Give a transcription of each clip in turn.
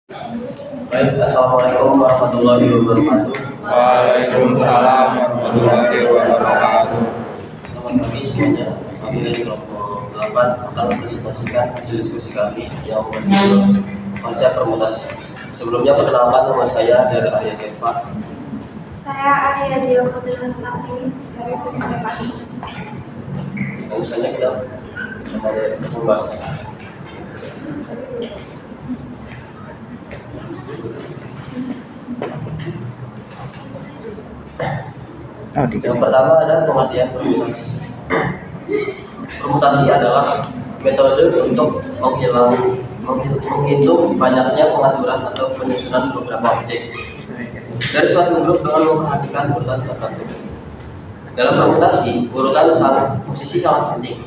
Baik, assalamualaikum warahmatullahi wabarakatuh. Waalaikumsalam warahmatullahi wabarakatuh. Selamat pagi semuanya. Kami dari kelompok 8 akan mempresentasikan hasil diskusi kami yang berjudul konsep permutasi. Sebelumnya perkenalkan, nama saya dari Arya Sefa. Saya Arya Dio Putri Lestari, saya Pagi. Usahanya kita sama dari pembahasan. Yang pertama ada pengertian permutasi. Permutasi adalah metode untuk menghitung banyaknya pengaturan atau penyusunan beberapa objek dari suatu grup dengan memperhatikan urutan tertentu. Dalam permutasi, urutan posisi sangat penting.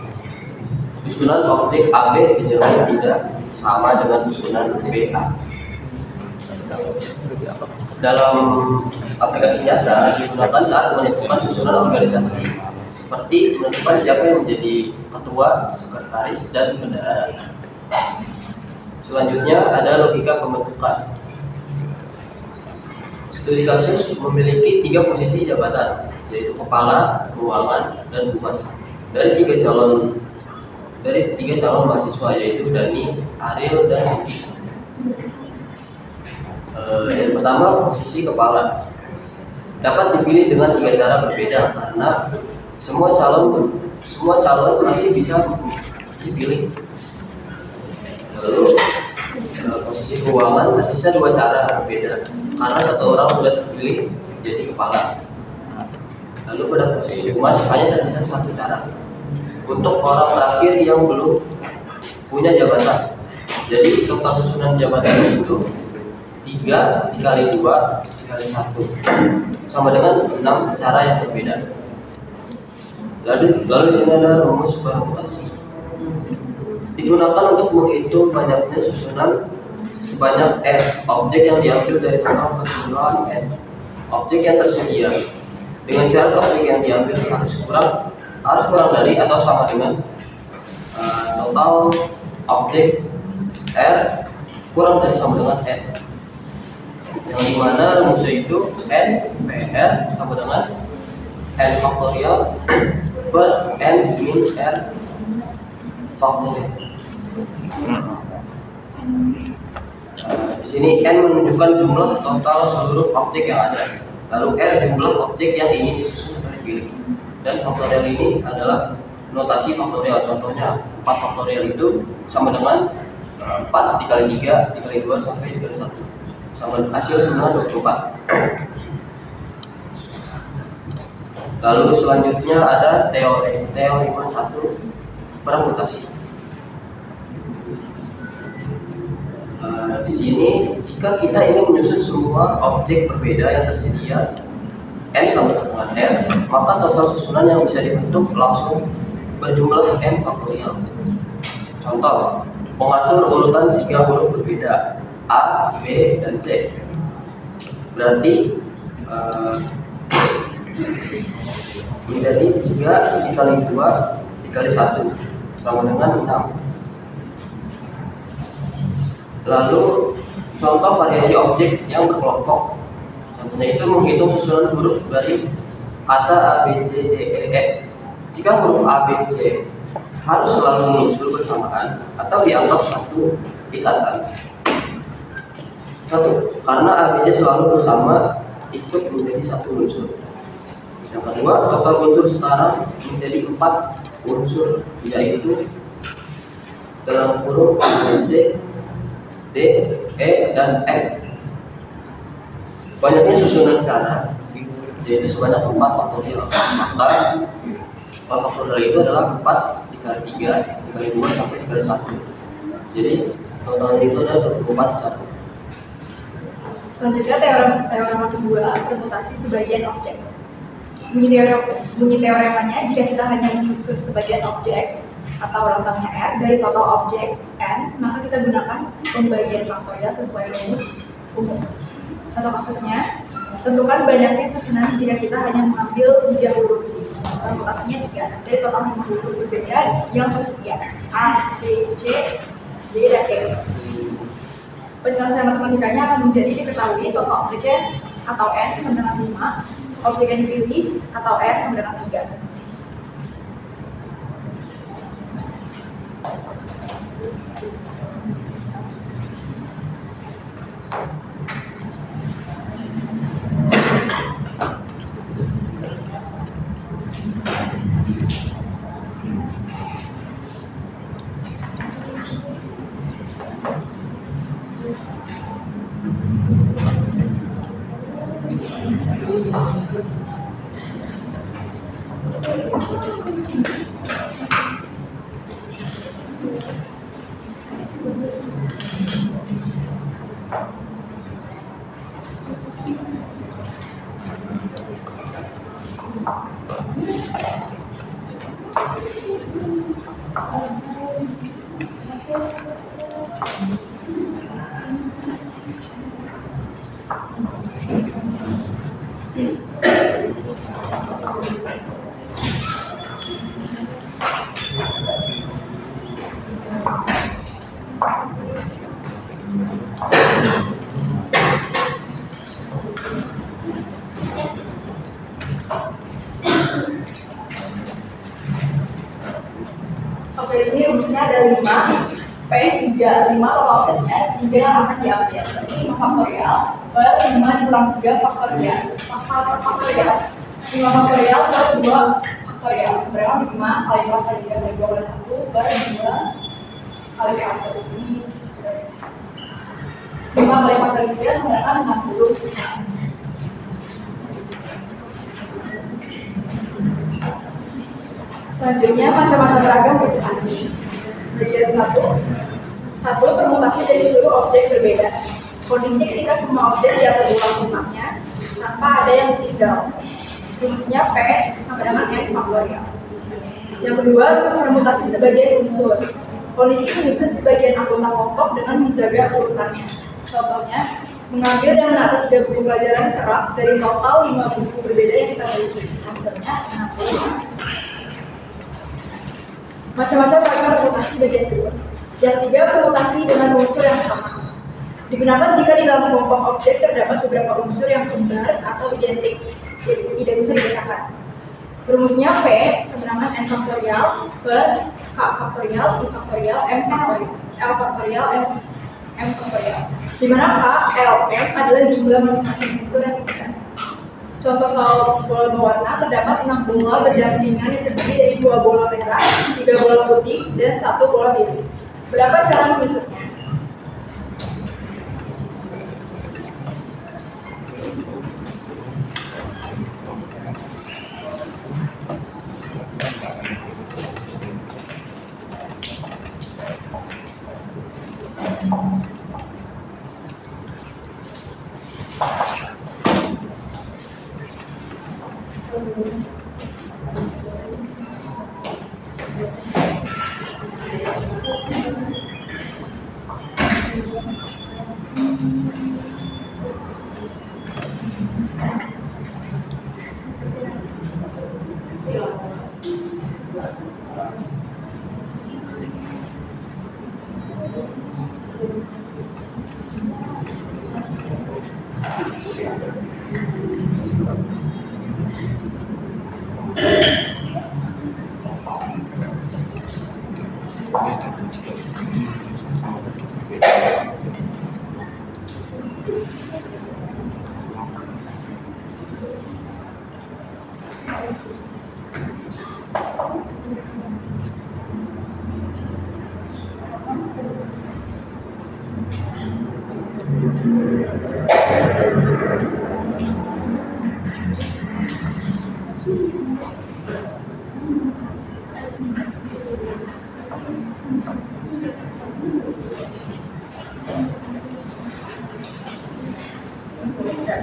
Susunan objek AB dinilai tidak sama dengan susunan BA. Dalam aplikasi nyata digunakan saat menentukan susunan organisasi, seperti menentukan siapa yang menjadi ketua, sekretaris, dan bendahara. Selanjutnya ada logika pembentukan. Studi kasus memiliki 3 posisi jabatan, yaitu kepala, keuangan, dan humas. Dari tiga calon mahasiswa, yaitu Dani, Ariel, dan Yudi. Yang pertama, posisi kepala dapat dipilih dengan 3 cara berbeda karena semua calon masih bisa dipilih. Lalu posisi keuangan bisa 2 cara berbeda karena satu orang sudah terpilih jadi kepala. Lalu pada posisi humas hanya tersisa 1 cara untuk orang terakhir yang belum punya jabatan. Jadi total susunan jabatan itu 3 dikali 2 dikali 1 sama dengan 6 cara yang berbeda. Lalu di sini ada rumus permutasi. Digunakan untuk menghitung banyaknya susunan sebanyak n objek yang diambil dari total keseluruhan n objek yang tersedia. Dengan syarat objek yang diambil harus kurang dari atau sama dengan total objek r kurang dari sama dengan n, yang dimana rumusnya itu n pr sama dengan n faktorial per n min r faktorial. Di sini n menunjukkan jumlah total seluruh objek yang ada, lalu r jumlah objek yang ingin disusun atau dipilih, dan faktorial ini adalah notasi faktorial. Contohnya 4 faktorial itu sama dengan 4 dikali 3 dikali 2 sampai dikali 1 sama hasil dengan 24. Lalu selanjutnya ada teori 1 permutasi. Di sini jika kita ingin menyusun semua objek berbeda yang tersedia n sama dengan r, maka total susunan yang bisa dibentuk langsung berjumlah n faktorial. Contoh, mengatur urutan 3 huruf berbeda A, B, dan C. Berarti menjadi 3 dikali 2 dikali 1 sama dengan 6. Lalu contoh variasi objek yang berkelompok. Contohnya itu menghitung susunan huruf dari kata A, B, C, D, E, F. Jika huruf A, B, C harus selalu muncul bersamaan atau dianggap satu ikatan. Karena A, B, C selalu bersama ikut menjadi satu unsur. Yang kedua, total unsur sekarang menjadi 4 unsur, yaitu dalam huruf A, B, C, D, E, dan F. Banyaknya susunan cara, yaitu sebanyak 4 faktorial. Maka 4 faktorial itu adalah 4 dikali 3 dikali 2 sampai dikali 1. Jadi totalnya itu ada 24 cara. Selanjutnya teorema kedua, permutasi sebagian objek. Bunyi teoremanya, jika kita hanya menyusun sebagian objek atau rentangnya R dari total objek N, maka kita gunakan pembagian faktorial sesuai rumus umum. Contoh kasusnya, tentukan banyaknya susunan jika kita hanya mengambil 3 huruf. Permutasinya 3 dari total 5 huruf berbeda yang tersedia A, B, C, D, dan E. Penyelesaian matematikanya akan menjadi diketahui total objeknya atau N sama dengan 5, objek yang dipilih atau R sama dengan 3. Oke, di sini rumusnya ada 5, P 3, 5 total objeknya, 3 yang akan diambil. Berarti 5 faktorial per 5 dikurang 3 faktorial. 5 faktorial per 2 faktorial. Sebenarnya 5 kali 4 kali 3 kali 2 kali 1 per 2 kali 1. Ini 5 kali 4 kali 3 sebenarnya 60. Selanjutnya macam-macam ragam permutasi. Bagian 1, permutasi dari seluruh objek berbeda. Kondisi ketika semua objek diatur ulang jumlahnya tanpa ada yang tinggal. Rumusnya P sama dengan N faktorial. Yang kedua, permutasi sebagian unsur. Kondisi menyusun sebagian anggota kelompok dengan menjaga urutannya. Contohnya, mengambil dan menata 3 buku pelajaran kerap dari total 5 buku berbeda yang kita miliki. Hasilnya 65. Macam-macam ragam permutasi bagian kedua. Yang ketiga, permutasi dengan unsur yang sama. Digunakan jika di dalam kelompok objek terdapat beberapa unsur yang kembar atau identik, jadi tidak bisa dibedakan. Rumusnya P sama dengan N faktorial per K faktorial, I faktorial, M faktorial, L faktorial, M faktorial. Di mana K, L, M adalah jumlah masing-masing unsur yang digunakan. Contoh soal bola berwarna, terdapat 6 bola berdampingan yang terdiri dari 2 bola merah, 3 bola putih, dan 1 bola biru. Berapa cara menyusunnya?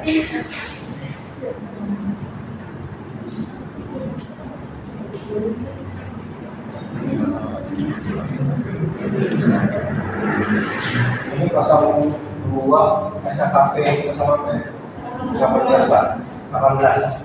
Ini 02 SKP bersama bisa berjelas Pak 18.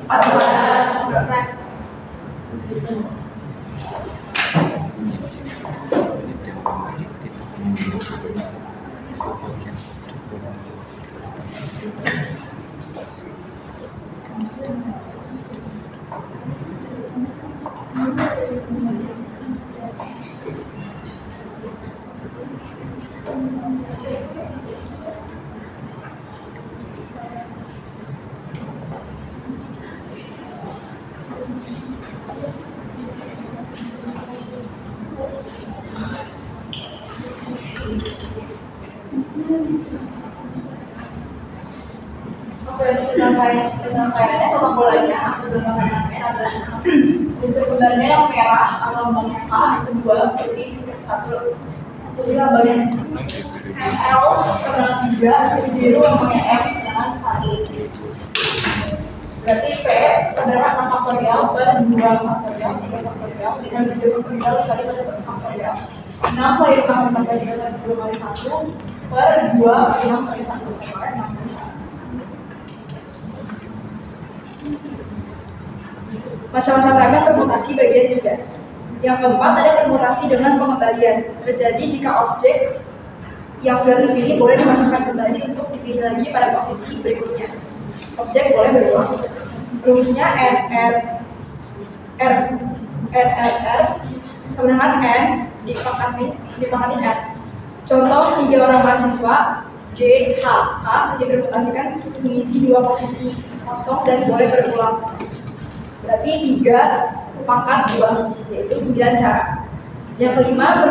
Oke, penyelesaiannya kelompolanya atau gambarannya adalah unsur sebenarnya yang merah atau lambangnya K, yang kedua putih, yang satu putih lambangnya L sama dengan 3, yang biru lambangnya M dengan 1. Berarti P sama dengan 6 faktorial per 2 faktorial, 3 faktorial, dengan 7 faktorial kali 1 faktorial. 6 kali 5 kali 3 kali 10 kali 1 per 2 kali 6 kali 1 per 6 kali 1. Macam-macam ragam permutasi bagian 3. Yang keempat ada permutasi dengan pengembalian. Terjadi jika objek yang sudah terpilih boleh dimasukkan kembali untuk dipilih lagi pada posisi berikutnya. Objek boleh berulang. Rumusnya R sama dengan N dipangkati R. Contoh 3 orang mahasiswa G, H, K dipermutasikan mengisi 2 posisi kosong dan boleh berulang. Berarti 3 pangkat 2, yaitu 9 cara. Yang kelima,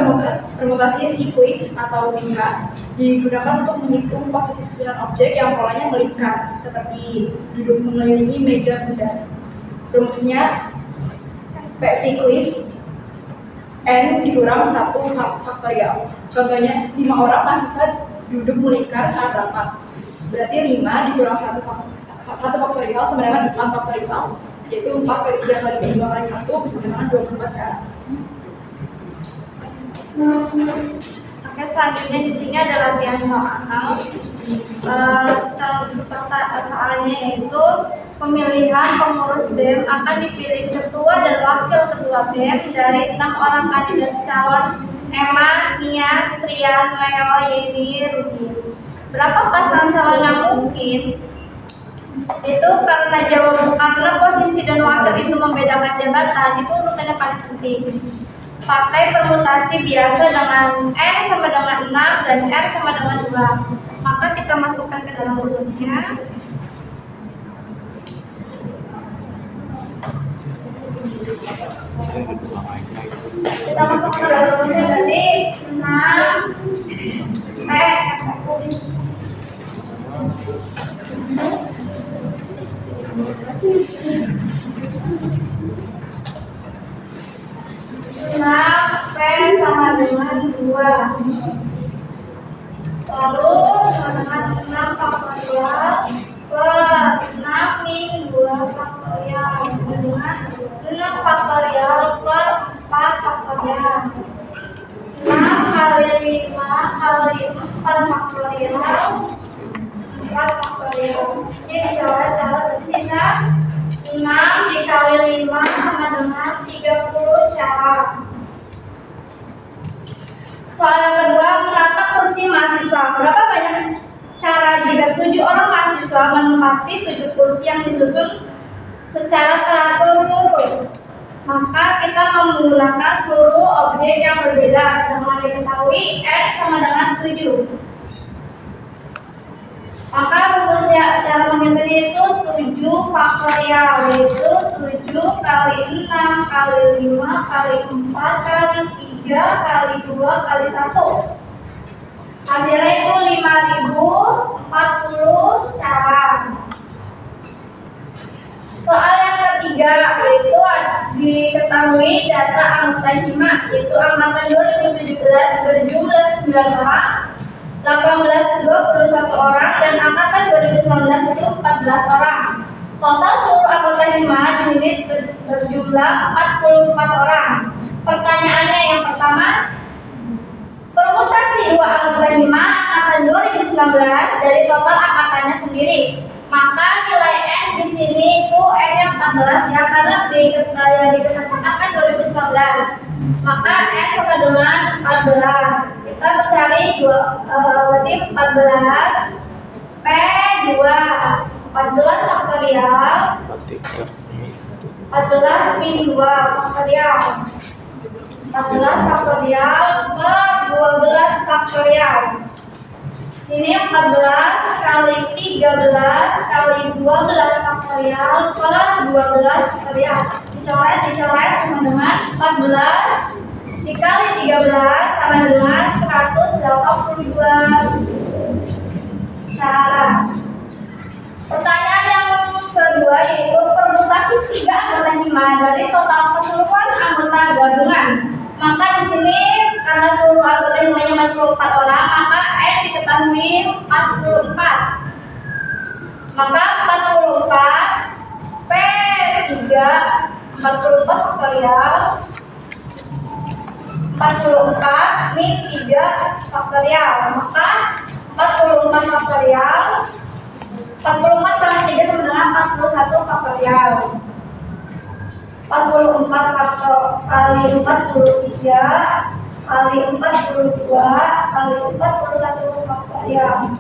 permutasi siklis atau lingkar digunakan untuk menghitung posisi susunan objek yang polanya melingkar, seperti duduk mengelilingi meja bundar. Rumusnya P siklis N dikurang 1 faktorial. Contohnya, 5 orang mahasiswa duduk melingkar saat rapat. Berarti 5 dikurang 1 faktorial sama dengan 4 faktorial. Yaitu 4 kali 3 kali 5 kali 1 bisa dengan 24 cara. Oke, selanjutnya di sini ada latihan soalnya yaitu pemilihan pengurus BEM akan dipilih ketua dan wakil ketua BEM dari 6 orang kandidat calon Emma, Nia, Trian, Leo, Yeni, Rudi. Berapa pasangan calon yang mungkin? Itu karena posisi dan wakil itu membedakan jabatan, itu urutannya paling penting. Pakai permutasi biasa dengan N sama dengan 6 dan R sama dengan 2. Maka kita masukkan ke dalam rumusnya. Kita masukkan ke dalam rumusnya berarti 6 P sama dengan 2, lalu sama dengan 6 faktorial per 6 min 2 faktorial sama dengan 6 faktorial per 4 faktorial. 6 kali 5 kali 4 faktorial 4 faktorial. Ini dicoret-coret tersisa 6 dikali 5 sama dengan 30 cara. Soal yang kedua, menata kursi mahasiswa. Berapa banyak cara jika 7 orang mahasiswa menempati 7 kursi yang disusun secara teratur lurus? Maka kita menggunakan seluruh objek yang berbeda dengan diketahui N sama dengan 7. Maka rumusnya cara menghitungnya itu 7 faktorial, yaitu 7 kali 6 kali 5 kali 4 kali 3 kali 2 kali 1. Hasilnya itu 5040 cara. Soal yang ketiga yaitu diketahui data anggota hima, yaitu angkatan 2017 berjumlah 9 orang, 18 21 orang, dan angkatan 2019 itu 14 orang. Total seluruh anggota hima di sini berjumlah 44 orang. Pertanyaannya yang pertama, permutasi 2 anggota hima angkatan 2019 dari total angkatannya sendiri. Maka nilai N di sini itu N-nya 14 ya, karena dikatakan kan 2019. Maka N sama dengan 14. Kita mencari berarti 14 P2 faktorial 14 min 2 faktorial 14 faktorial per 12 faktorial. Ini 14 kali 13 kali 12 faktorial per 12 faktorial. Dicoret sama dengan 14 dikali 13 sama dengan 182. Cara. Pertanyaan yang kedua yaitu permutasi 3 anggota hima dari total keseluruhan anggota gabungan. Maka di sini karena seluruh anggota himanya 44 orang, maka N diketahui 44. Maka 44 P3 44 faktorial 44 min 3 faktorial. Maka 44 faktorial 44 kali 3 sama dengan 41 faktorial. 44 kali 43 kali 42 kali 41 faktorial.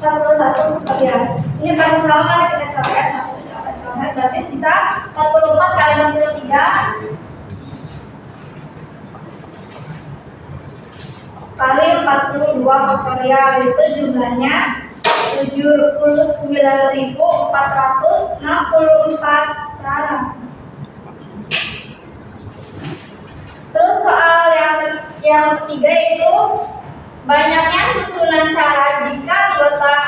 41 faktorial. Ini paling sama kita coret, berarti bisa 44 kali 63 kali 42 faktorial, itu jumlahnya 79.464 cara. Terus soal yang ketiga itu banyaknya susunan cara jika anggota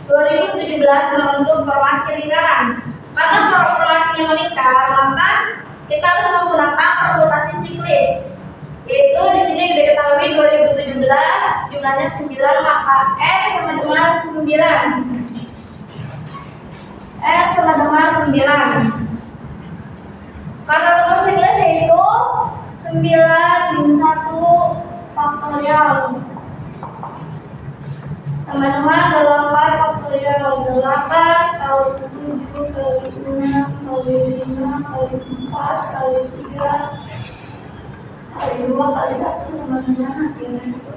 2017 membentuk formasi lingkaran. Karena formasinya melingkar, maka kita harus menggunakan permutasi siklis. Yaitu di sini diketahui 2017 jumlahnya 9, maka N sama dengan 9. N sama dengan 9. Karena rumus siklis yaitu 9 min 1 faktorial sama dengan 8 faktorial. 8 kali 7 kali 6 kali 5 kali 4 kali 3 kali 2 kali 1 sama dengan hasilnya itu.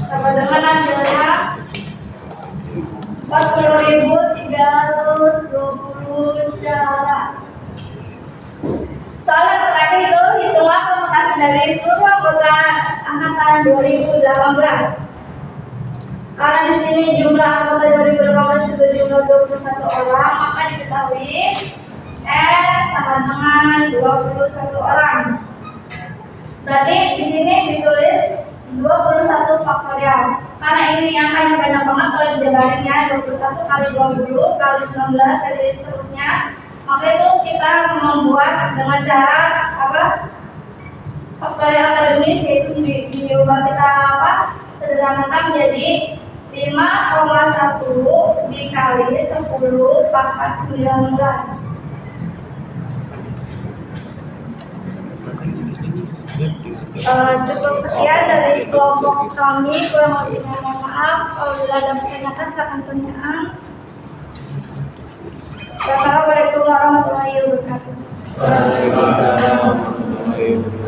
Sama dengan hasilnya 40.320 cara. Soal yang terakhir itu hitunglah permutasi dari seluruh anggota angkatan 2018. Karena di sini jumlah anggota 2018 itu jumlah 21 orang, maka diketahui N sama dengan 21 orang. Berarti di sini ditulis 21 faktorial. Karena ini angkanya banyak banget, kalau dijabarinnya 21 kali 20 kali 19 kali seterusnya. Maka itu kita membuat dengan cara apa? Faktorial akademis, yaitu diubah kita sederhanakan menjadi 5,1 dikali 10 pangkat 19. Cukup sekian dari kelompok kami, kurang lebihnya mohon maaf. Apabila ada pertanyaan silakan pertanyaan. Wassalamualaikum warahmatullahi wabarakatuh. Waalaikumsalam warahmatullahi wabarakatuh.